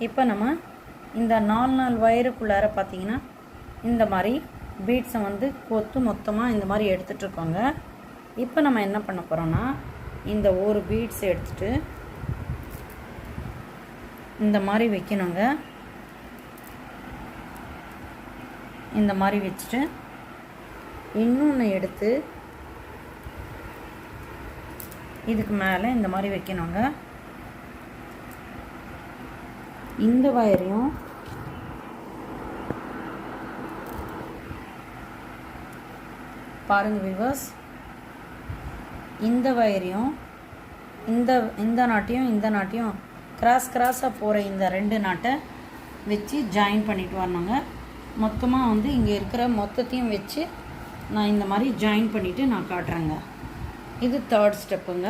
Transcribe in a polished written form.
இப்போ நம்ம இந்த 4 வயருக்குள்ளார பார்த்திங்கன்னா இந்த மாதிரி பீட்ஸை வந்து கொத்து மொத்தமாக இந்த மாதிரி எடுத்துகிட்ருக்கோங்க. இப்போ நம்ம என்ன பண்ண போகிறோன்னா, இந்த ஒரு பீட்ஸ் எடுத்துகிட்டு இந்த மாதிரி வைக்கணுங்க. இந்த மாதிரி வச்சுட்டு இன்னொன்று எடுத்து இதுக்கு மேலே இந்த மாதிரி வைக்கணுங்க. இந்த வயரையும் பாருங்கள் வியூவர்ஸ், இந்த வயரையும் இந்த நாட்டையும் கிராஸாக போகிற இந்த 2 நாட்டை வச்சு ஜாயின் பண்ணிட்டு வரணுங்க. மொத்தமாக வந்து இங்கே இருக்கிற மொத்தத்தையும் வச்சு நான் இந்த மாதிரி ஜாயின் பண்ணிவிட்டு நான் காட்டுறேங்க. இது 3rd ஸ்டெப்புங்க.